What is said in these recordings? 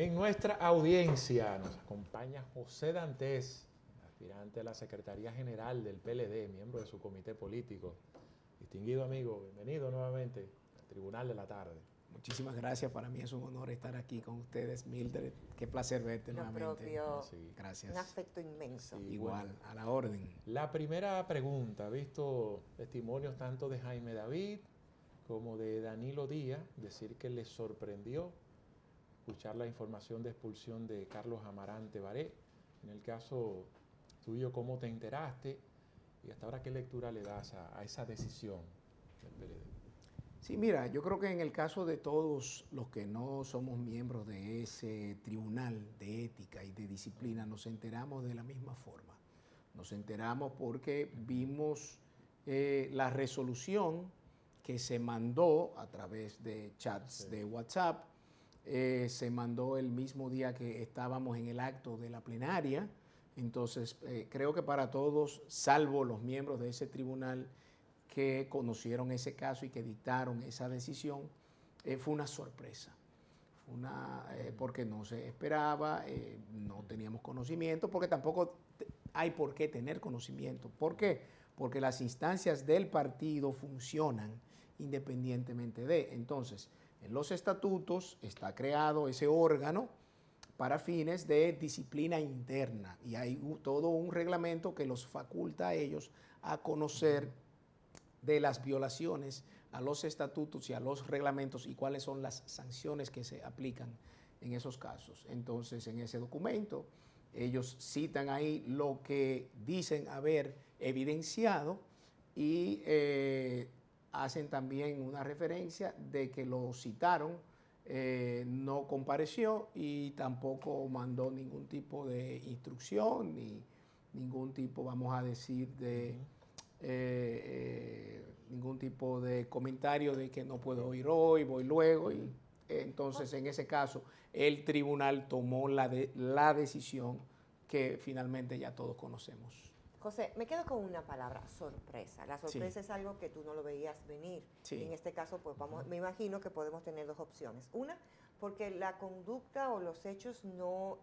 En nuestra audiencia nos acompaña José Dantes, aspirante a la Secretaría General del PLD, miembro de su comité político. Distinguido amigo, bienvenido nuevamente al Tribunal de la Tarde. Muchísimas gracias, para mí es un honor estar aquí con ustedes, Mildred. Qué placer verte nuevamente. Propio, sí. Gracias. Un afecto inmenso. Sí, Igual, bueno. a la orden. La primera pregunta, visto testimonios tanto de Jaime David como de Danilo Díaz, decir que les sorprendió escuchar la información de expulsión de Carlos Amarante Baré. En el caso tuyo, ¿cómo te enteraste? Y hasta ahora, ¿qué lectura le das a esa decisión del PLD? Sí, mira, yo creo que en el caso de todos los que no somos miembros de ese tribunal de ética y de disciplina, nos enteramos de la misma forma. Nos enteramos porque vimos la resolución que se mandó a través de chats de WhatsApp, se mandó el mismo día que estábamos en el acto de la plenaria. Entonces, creo que para todos, salvo los miembros de ese tribunal que conocieron ese caso y que dictaron esa decisión, fue una sorpresa. Porque no se esperaba, no teníamos conocimiento, porque tampoco hay por qué tener conocimiento. ¿Por qué? Porque las instancias del partido funcionan independientemente de. Entonces, en los estatutos está creado ese órgano para fines de disciplina interna y hay todo un reglamento que los faculta a ellos a conocer de las violaciones a los estatutos y a los reglamentos y cuáles son las sanciones que se aplican en esos casos. Entonces, en ese documento, ellos citan ahí lo que dicen haber evidenciado y hacen también una referencia de que lo citaron, no compareció y tampoco mandó ningún tipo de instrucción ni ningún tipo, vamos a decir, de ningún tipo de comentario de que no puedo ir hoy, voy luego. Y entonces, en ese caso, el tribunal tomó la decisión que finalmente ya todos conocemos. José, me quedo con una palabra, sorpresa. La sorpresa es algo que tú no lo veías venir. Sí. En este caso, pues me imagino que podemos tener dos opciones. Una, porque la conducta o los hechos no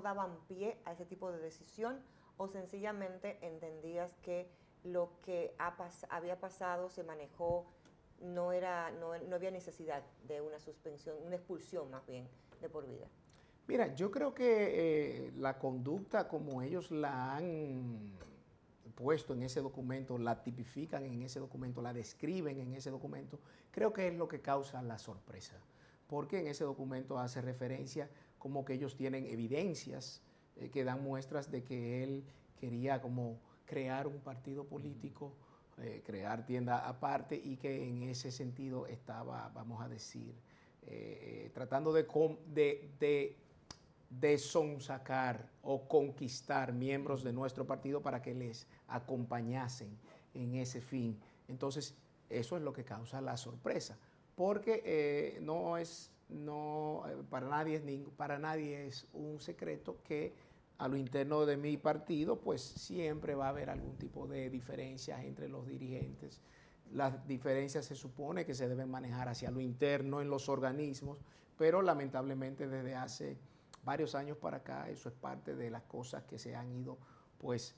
daban pie a ese tipo de decisión, o sencillamente entendías que lo que había pasado se manejó, no había necesidad de una suspensión, una expulsión más bien de por vida. Mira, yo creo que la conducta como ellos la han puesto en ese documento, la tipifican en ese documento, la describen en ese documento, creo que es lo que causa la sorpresa. Porque en ese documento hace referencia como que ellos tienen evidencias que dan muestras de que él quería como crear un partido político, crear tienda aparte y que en ese sentido estaba, vamos a decir, tratando de sonsacar o conquistar miembros de nuestro partido para que les acompañasen en ese fin. Entonces, eso es lo que causa la sorpresa, porque para nadie es un secreto que a lo interno de mi partido, pues siempre va a haber algún tipo de diferencias entre los dirigentes. Las diferencias se supone que se deben manejar hacia lo interno en los organismos, pero lamentablemente desde hace varios años para acá, eso es parte de las cosas que se han ido, pues,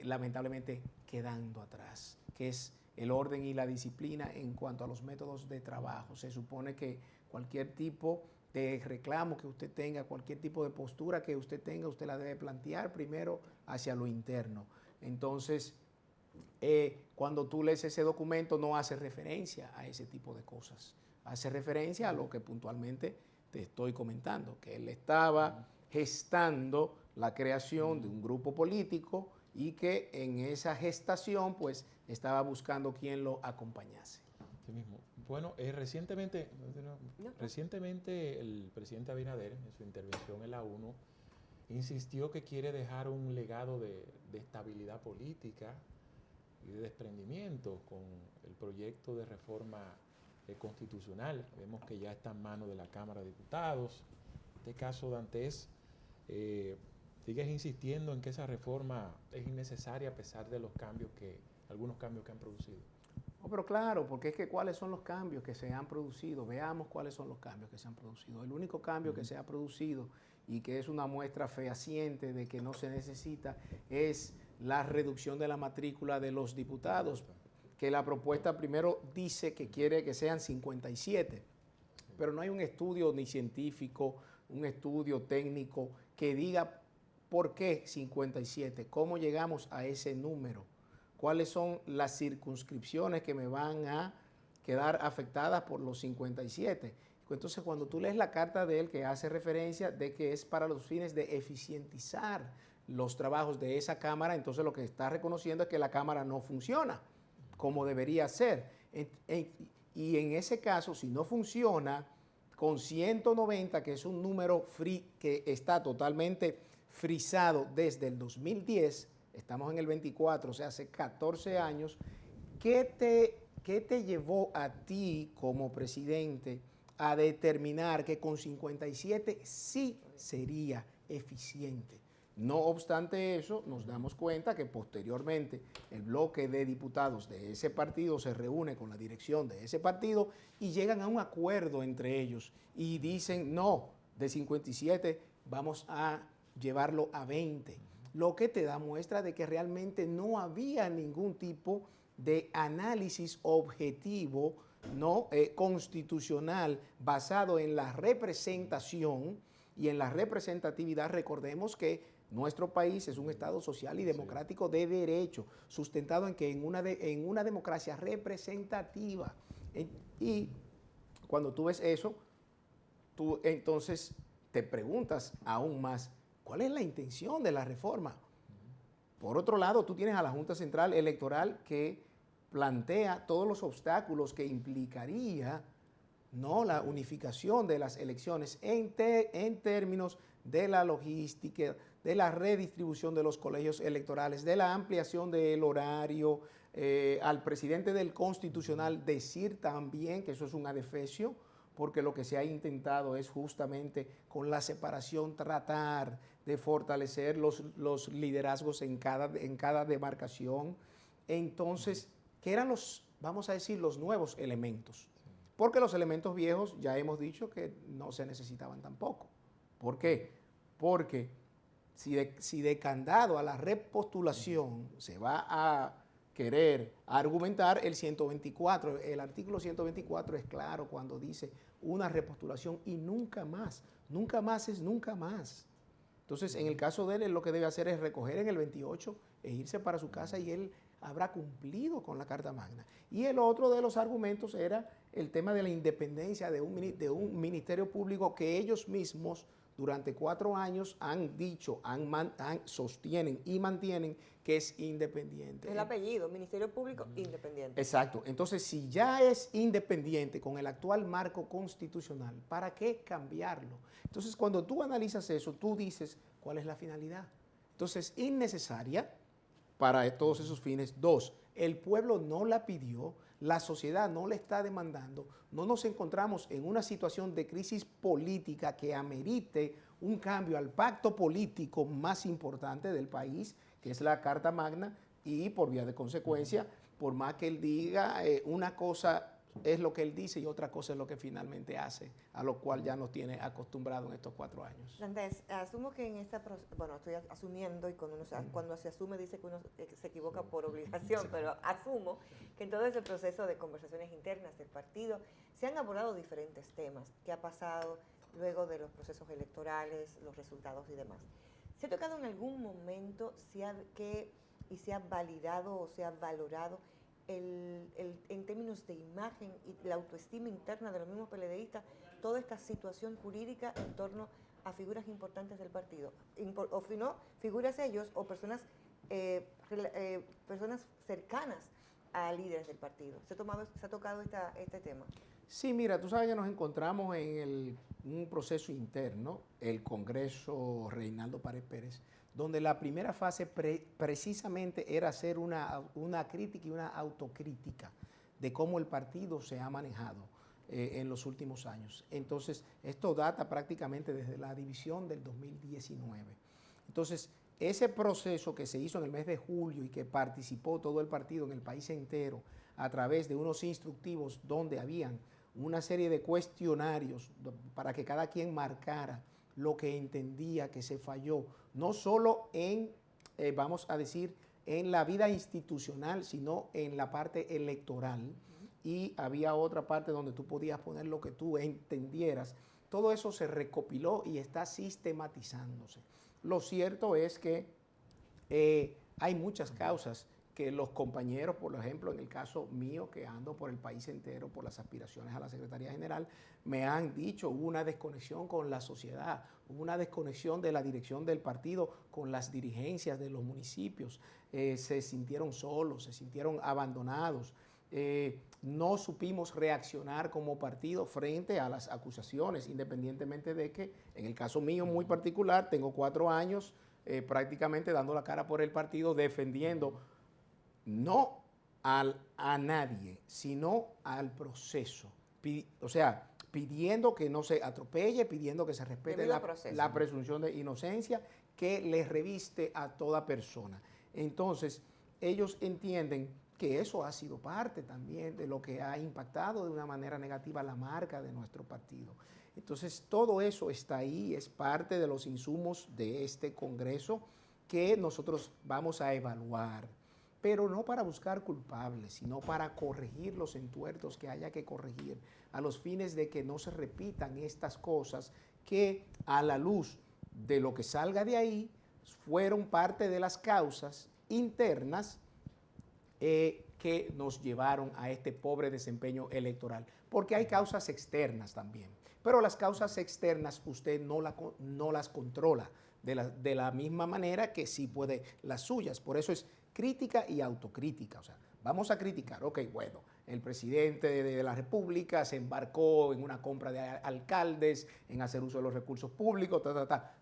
lamentablemente quedando atrás, que es el orden y la disciplina en cuanto a los métodos de trabajo. Se supone que cualquier tipo de reclamo que usted tenga, cualquier tipo de postura que usted tenga, usted la debe plantear primero hacia lo interno. Entonces, cuando tú lees ese documento no hace referencia a ese tipo de cosas, hace referencia a lo que puntualmente te estoy comentando, que él estaba gestando la creación de un grupo político y que en esa gestación pues estaba buscando quien lo acompañase. Sí mismo. Bueno, recientemente el presidente Abinader, en su intervención en la ONU, insistió que quiere dejar un legado de estabilidad política y de desprendimiento con el proyecto de reforma constitucional. Vemos que ya está en manos de la Cámara de Diputados. En este caso, Dantes, sigues insistiendo en que esa reforma es innecesaria a pesar de algunos cambios que han producido. No, pero claro, porque es que cuáles son los cambios que se han producido. Veamos cuáles son los cambios que se han producido. El único cambio que se ha producido y que es una muestra fehaciente de que no se necesita es la reducción de la matrícula de los diputados, que la propuesta primero dice que quiere que sean 57, pero no hay un estudio ni científico, un estudio técnico que diga por qué 57, cómo llegamos a ese número, cuáles son las circunscripciones que me van a quedar afectadas por los 57. Entonces, cuando tú lees la carta de él, que hace referencia de que es para los fines de eficientizar los trabajos de esa Cámara, entonces lo que está reconociendo es que la Cámara no funciona como debería ser. Y en ese caso, si no funciona, con 190, que es un número que está totalmente frisado desde el 2010, estamos en el 24, o sea, hace 14 años, ¿qué te llevó a ti como presidente a determinar que con 57 sí sería eficiente? No obstante eso, nos damos cuenta que posteriormente el bloque de diputados de ese partido se reúne con la dirección de ese partido y llegan a un acuerdo entre ellos y dicen, no, de 57 vamos a llevarlo a 20, lo que te da muestra de que realmente no había ningún tipo de análisis objetivo, no constitucional, basado en la representación y en la representatividad. Recordemos que nuestro país es un Estado social y democrático de derecho, sustentado en una democracia representativa. Y cuando tú ves eso, tú entonces te preguntas aún más, ¿cuál es la intención de la reforma? Por otro lado, tú tienes a la Junta Central Electoral que plantea todos los obstáculos que implicaría, ¿no?, la unificación de las elecciones en términos de la logística, de la redistribución de los colegios electorales, de la ampliación del horario, al presidente del Constitucional decir también que eso es un adefesio, porque lo que se ha intentado es justamente con la separación tratar de fortalecer los liderazgos en cada demarcación. Entonces, ¿qué eran vamos a decir, los nuevos elementos? Porque los elementos viejos ya hemos dicho que no se necesitaban tampoco. ¿Por qué? Porque si de candado a la repostulación se va a querer argumentar el 124, el artículo 124 es claro cuando dice una repostulación y nunca más es nunca más. Entonces, en el caso de él lo que debe hacer es recoger en el 28 e irse para su casa y él habrá cumplido con la Carta Magna. Y el otro de los argumentos era el tema de la independencia de un ministerio público que ellos mismos durante 4 años han dicho, sostienen y mantienen que es independiente. El apellido, Ministerio Público Independiente. Exacto. Entonces, si ya es independiente con el actual marco constitucional, ¿para qué cambiarlo? Entonces, cuando tú analizas eso, tú dices, ¿cuál es la finalidad? Entonces, innecesaria para todos esos fines. 2, el pueblo no la pidió, la sociedad no la está demandando, no nos encontramos en una situación de crisis política que amerite un cambio al pacto político más importante del país, que es la Carta Magna, y por vía de consecuencia, por más que él diga, una cosa es lo que él dice y otra cosa es lo que finalmente hace, a lo cual ya nos tiene acostumbrado en estos 4 años. Dantes, asumo que en esta, bueno, estoy asumiendo y cuando se asume dice que uno se equivoca por obligación, sí, pero asumo que en todo ese proceso de conversaciones internas del partido se han abordado diferentes temas. ¿Qué ha pasado luego de los procesos electorales, los resultados y demás? ¿Se ha tocado en algún momento se ha validado o se ha valorado en términos de imagen y la autoestima interna de los mismos PLDistas, toda esta situación jurídica en torno a figuras importantes del partido? O si no, figuras ellos o personas cercanas a líderes del partido. ¿Se ha tocado este tema? Sí, mira, tú sabes que nos encontramos en un proceso interno, el Congreso Reinaldo Pared Pérez, donde la primera fase precisamente era hacer una crítica y una autocrítica de cómo el partido se ha manejado en los últimos años. Entonces, esto data prácticamente desde la división del 2019. Entonces, ese proceso que se hizo en el mes de julio y que participó todo el partido en el país entero a través de unos instructivos donde habían una serie de cuestionarios para que cada quien marcara lo que entendía que se falló, no solo en, vamos a decir, en la vida institucional, sino en la parte electoral. Y había otra parte donde tú podías poner lo que tú entendieras. Todo eso se recopiló y está sistematizándose. Lo cierto es que hay muchas causas que los compañeros, por ejemplo, en el caso mío, que ando por el país entero por las aspiraciones a la Secretaría General, me han dicho, hubo una desconexión con la sociedad, hubo una desconexión de la dirección del partido con las dirigencias de los municipios, se sintieron solos, se sintieron abandonados, no supimos reaccionar como partido frente a las acusaciones, independientemente de que, en el caso mío muy particular, tengo 4 años prácticamente dando la cara por el partido, defendiendo no a nadie, sino al proceso. O sea, pidiendo que no se atropelle, pidiendo que se respete la presunción de inocencia que le reviste a toda persona. Entonces, ellos entienden que eso ha sido parte también de lo que ha impactado de una manera negativa la marca de nuestro partido. Entonces, todo eso está ahí, es parte de los insumos de este Congreso que nosotros vamos a evaluar, pero no para buscar culpables, sino para corregir los entuertos que haya que corregir, a los fines de que no se repitan estas cosas que, a la luz de lo que salga de ahí, fueron parte de las causas internas que nos llevaron a este pobre desempeño electoral. Porque hay causas externas también, pero las causas externas usted no las controla de la misma manera que sí puede las suyas. Por eso es crítica y autocrítica. O sea, vamos a criticar, ok, bueno, el presidente de la República se embarcó en una compra de alcaldes, en hacer uso de los recursos públicos,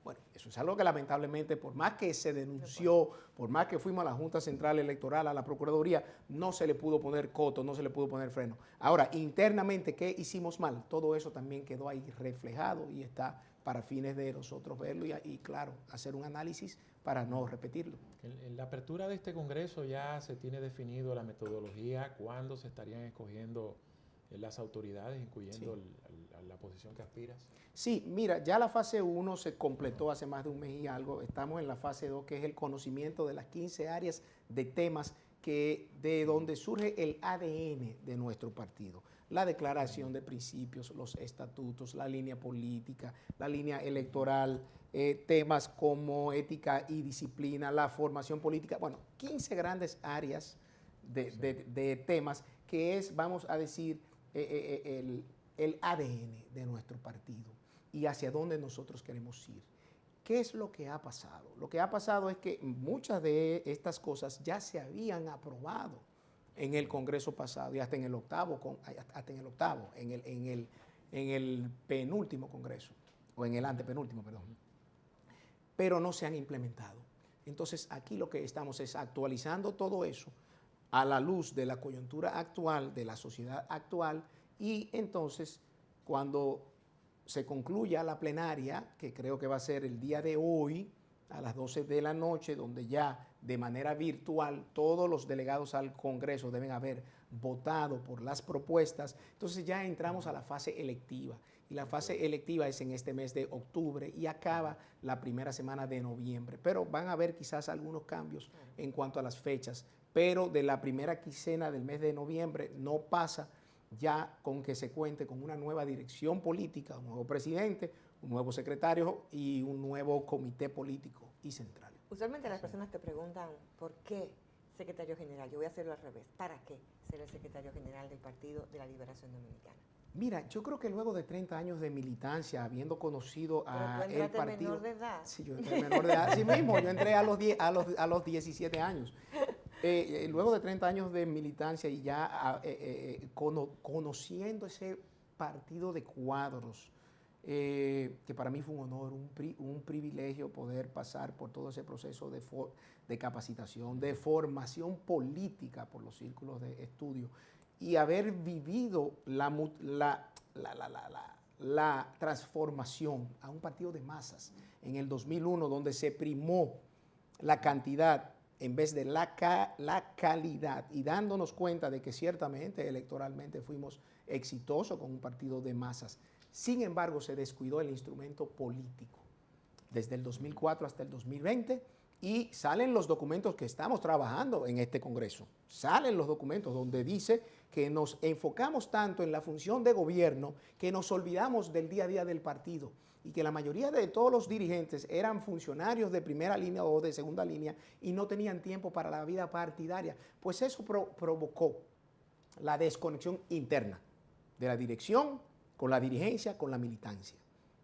Bueno, eso es algo que lamentablemente, por más que se denunció, por más que fuimos a la Junta Central Electoral, a la Procuraduría, no se le pudo poner coto, no se le pudo poner freno. Ahora, internamente, ¿qué hicimos mal? Todo eso también quedó ahí reflejado y está para fines de nosotros verlo y claro, hacer un análisis para no repetirlo. En la apertura de este Congreso ya se tiene definido la metodología, cuándo se estarían escogiendo las autoridades, incluyendo la posición que aspiras. Sí, mira, ya la fase 1 se completó hace más de un mes y algo. Estamos en la fase 2, que es el conocimiento de las 15 áreas de temas de donde surge el ADN de nuestro partido. La declaración de principios, los estatutos, la línea política, la línea electoral, temas como ética y disciplina, la formación política, bueno, 15 grandes áreas de temas que es, vamos a decir, el ADN de nuestro partido y hacia dónde nosotros queremos ir. ¿Qué es lo que ha pasado? Lo que ha pasado es que muchas de estas cosas ya se habían aprobado en el Congreso pasado y hasta en el octavo, en el penúltimo Congreso, o en el antepenúltimo, perdón, pero no se han implementado. Entonces, aquí lo que estamos es actualizando todo eso a la luz de la coyuntura actual, de la sociedad actual, y entonces, cuando se concluya la plenaria, que creo que va a ser el día de hoy, a las 12 de la noche, donde ya de manera virtual todos los delegados al Congreso deben haber votado por las propuestas, entonces ya entramos a la fase electiva. Y la fase electiva es en este mes de octubre y acaba la primera semana de noviembre. Pero van a haber quizás algunos cambios en cuanto a las fechas, pero de la primera quincena del mes de noviembre no pasa ya con que se cuente con una nueva dirección política, un nuevo presidente, un nuevo secretario y un nuevo comité político y central. Usualmente las personas te preguntan, ¿por qué secretario general? Yo voy a hacerlo al revés. ¿Para qué ser el secretario general del Partido de la Liberación Dominicana? Mira, yo creo que luego de 30 años de militancia, habiendo conocido a el partido... menor de edad. Sí, yo entré menor de edad. Sí mismo, yo entré a los 17 años. Luego de 30 años de militancia y ya conociendo ese partido de cuadros, que para mí fue un honor, un privilegio poder pasar por todo ese proceso de capacitación, de formación política por los círculos de estudio y haber vivido la transformación a un partido de masas en el 2001, donde se primó la cantidad en vez de la calidad, y dándonos cuenta de que ciertamente electoralmente fuimos exitosos con un partido de masas. Sin embargo, se descuidó el instrumento político desde el 2004 hasta el 2020, y salen los documentos que estamos trabajando en este Congreso. Salen los documentos donde dice que nos enfocamos tanto en la función de gobierno que nos olvidamos del día a día del partido, y que la mayoría de todos los dirigentes eran funcionarios de primera línea o de segunda línea y no tenían tiempo para la vida partidaria. Pues eso provocó la desconexión interna de la dirección con la dirigencia, con la militancia,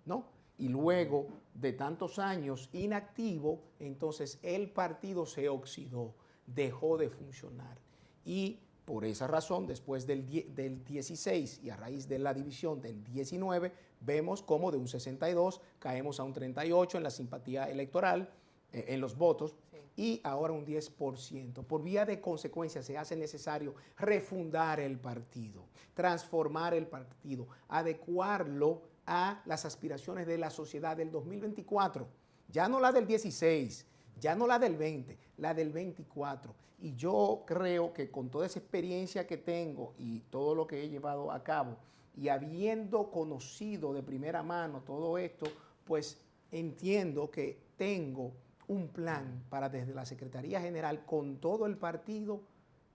¿no? Y luego de tantos años inactivo, entonces el partido se oxidó, dejó de funcionar. Y por esa razón, después del 16 y a raíz de la división del 19, vemos cómo de un 62 caemos a un 38 en la simpatía electoral, en los votos, sí, y ahora un 10%. Por vía de consecuencia se hace necesario refundar el partido, transformar el partido, adecuarlo a las aspiraciones de la sociedad del 2024, ya no la del 16, ya no la del 20, la del 24. Y yo creo que con toda esa experiencia que tengo y todo lo que he llevado a cabo, y habiendo conocido de primera mano todo esto, pues entiendo que tengo un plan para desde la Secretaría General con todo el partido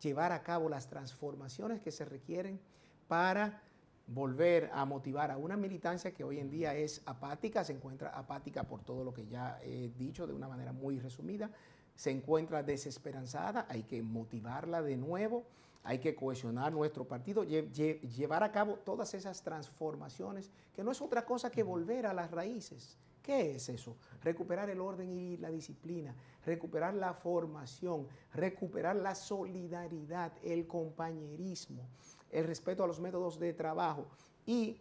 llevar a cabo las transformaciones que se requieren para volver a motivar a una militancia que hoy en día es apática, se encuentra apática por todo lo que ya he dicho de una manera muy resumida, se encuentra desesperanzada, hay que motivarla de nuevo, hay que cohesionar nuestro partido, llevar a cabo todas esas transformaciones, que no es otra cosa que volver a las raíces. ¿Qué es eso? Recuperar el orden y la disciplina, recuperar la formación, recuperar la solidaridad, el compañerismo, el respeto a los métodos de trabajo y,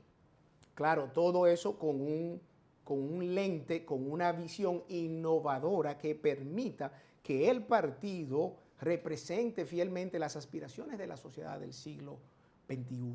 claro, todo eso con un lente, con una visión innovadora que permita que el partido represente fielmente las aspiraciones de la sociedad del siglo XXI.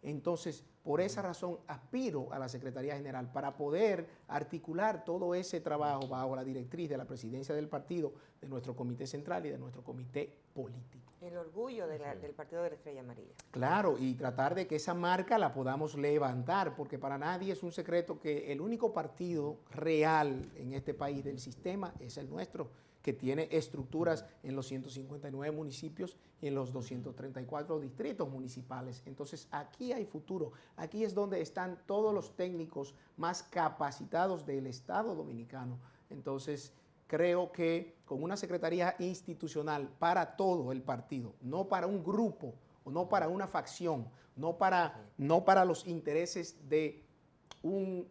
Entonces, por esa razón, aspiro a la Secretaría General para poder articular todo ese trabajo bajo la directriz de la presidencia del partido, de nuestro comité central y de nuestro comité político. El orgullo del Partido de la Estrella Amarilla. Claro, y tratar de que esa marca la podamos levantar, porque para nadie es un secreto que el único partido real en este país del sistema es el nuestro, que tiene estructuras en los 159 municipios y en los 234 distritos municipales. Entonces, aquí hay futuro. Aquí es donde están todos los técnicos más capacitados del Estado Dominicano. Entonces, creo que con una secretaría institucional para todo el partido, no para un grupo o no para una facción, no para los intereses de un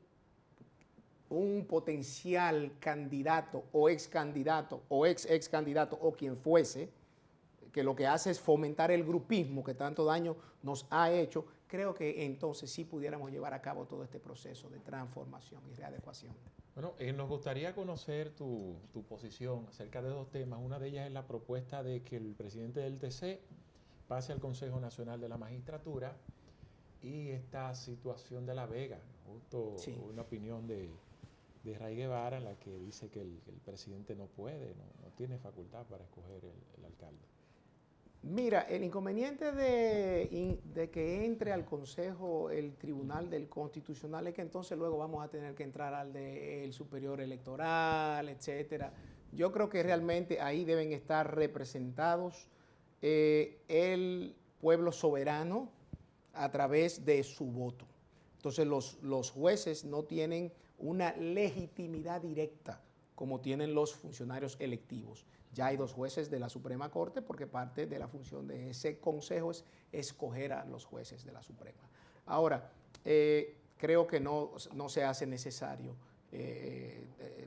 potencial candidato o ex candidato o ex candidato o quien fuese, que lo que hace es fomentar el grupismo que tanto daño nos ha hecho, creo que entonces sí pudiéramos llevar a cabo todo este proceso de transformación y readecuación. Bueno, nos gustaría conocer tu posición acerca de dos temas. Una de ellas es la propuesta de que el presidente del TC pase al Consejo Nacional de la Magistratura y esta situación de La Vega, justo sí, una opinión de Ray Guevara en la que dice que el presidente no puede, no tiene facultad para escoger el alcalde. Mira, el inconveniente de que entre al Consejo el Tribunal del Constitucional es que entonces luego vamos a tener que entrar al del Superior Electoral, etcétera. Yo creo que realmente ahí deben estar representados el pueblo soberano a través de su voto. Entonces los jueces no tienen una legitimidad directa como tienen los funcionarios electivos. Ya hay 2 jueces de la Suprema Corte porque parte de la función de ese consejo es escoger a los jueces de la Suprema. Ahora, creo que no se hace necesario.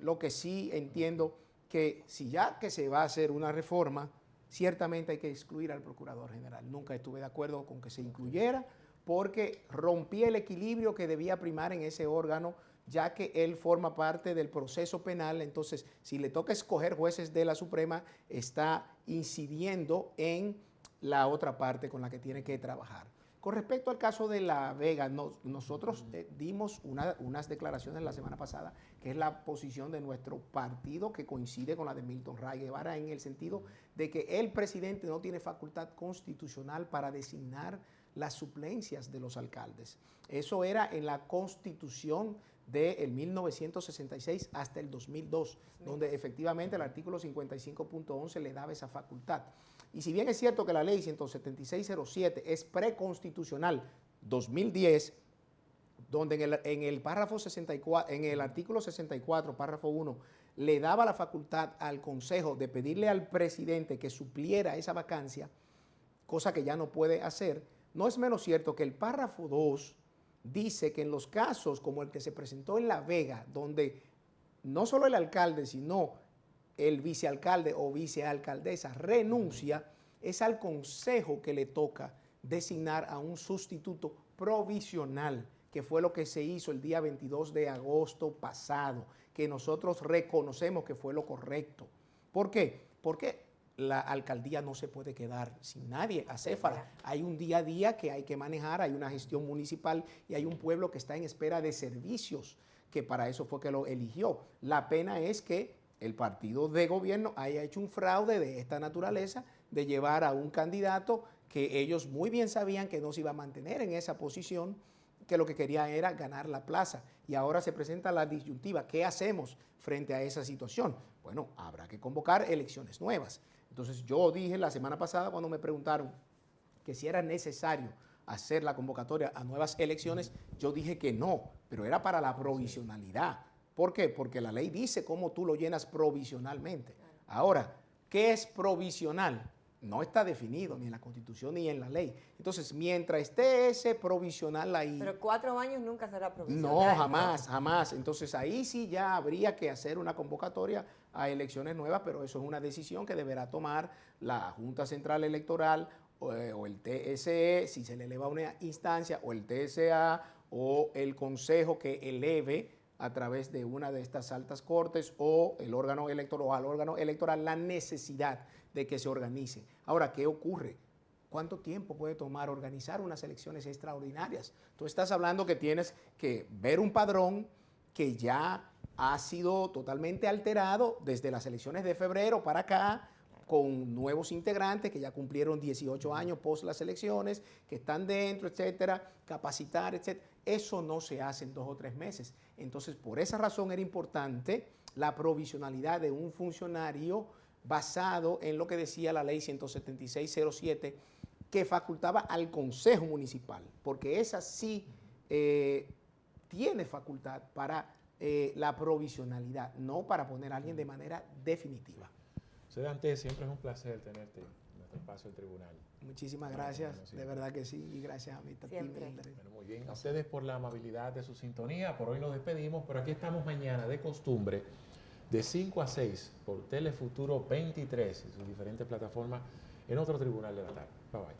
Lo que sí entiendo que si ya que se va a hacer una reforma, ciertamente hay que excluir al Procurador General. Nunca estuve de acuerdo con que se incluyera porque rompía el equilibrio que debía primar en ese órgano, ya que él forma parte del proceso penal. Entonces, si le toca escoger jueces de la Suprema, está incidiendo en la otra parte con la que tiene que trabajar. Con respecto al caso de La Vega, nosotros dimos unas declaraciones la semana pasada, que es la posición de nuestro partido que coincide con la de Milton Ray Guevara, en el sentido de que el presidente no tiene facultad constitucional para designar las suplencias de los alcaldes. Eso era en la Constitución del 1966 hasta el 2002, donde efectivamente el artículo 55.11 le daba esa facultad. Y si bien es cierto que la ley 17607 es preconstitucional 2010, donde en el párrafo 64, en el artículo 64, párrafo 1, le daba la facultad al Consejo de pedirle al presidente que supliera esa vacancia, cosa que ya no puede hacer, no es menos cierto que el párrafo 2 dice que en los casos como el que se presentó en La Vega, donde no solo el alcalde, sino el vicealcalde o vicealcaldesa renuncia, es al consejo que le toca designar a un sustituto provisional, que fue lo que se hizo el día 22 de agosto pasado, que nosotros reconocemos que fue lo correcto. ¿Por qué? Porque la alcaldía no se puede quedar sin nadie acéfala. Hay un día a día que hay que manejar, hay una gestión municipal y hay un pueblo que está en espera de servicios, que para eso fue que lo eligió. La pena es que el partido de gobierno haya hecho un fraude de esta naturaleza, de llevar a un candidato que ellos muy bien sabían que no se iba a mantener en esa posición, que lo que quería era ganar la plaza. Y ahora se presenta la disyuntiva. ¿Qué hacemos frente a esa situación? Bueno, habrá que convocar elecciones nuevas. Entonces yo dije la semana pasada cuando me preguntaron que si era necesario hacer la convocatoria a nuevas elecciones, yo dije que no, pero era para la provisionalidad. ¿Por qué? Porque la ley dice cómo tú lo llenas provisionalmente. Ahora, ¿qué es provisional? No está definido ni en la Constitución ni en la ley. Entonces, mientras esté ese provisional ahí... Pero 4 años nunca será provisional. No, jamás, jamás. Entonces, ahí sí ya habría que hacer una convocatoria a elecciones nuevas, pero eso es una decisión que deberá tomar la Junta Central Electoral o el TSE, si se le eleva una instancia, o el TSA o el Consejo que eleve a través de una de estas altas cortes o el órgano electoral o al órgano electoral la necesidad de que se organice. Ahora, ¿qué ocurre? ¿Cuánto tiempo puede tomar organizar unas elecciones extraordinarias? Tú estás hablando que tienes que ver un padrón que ya ha sido totalmente alterado desde las elecciones de febrero para acá, con nuevos integrantes que ya cumplieron 18 años post las elecciones, que están dentro, etcétera, capacitar, etcétera. Eso no se hace en 2 o 3 meses. Entonces, por esa razón era importante la provisionalidad de un funcionario basado en lo que decía la ley 17607, que facultaba al Consejo Municipal, porque esa sí tiene facultad para la provisionalidad, no para poner a alguien de manera definitiva. Dante, siempre es un placer tenerte en nuestro espacio del tribunal. Muchísimas gracias, de verdad que sí, y gracias a mi Bueno, muy bien, a ustedes por la amabilidad de su sintonía. Por hoy nos despedimos, pero aquí estamos mañana de costumbre, de 5 a 6, por Telefuturo 23 y sus diferentes plataformas en otro tribunal de la tarde. Bye bye.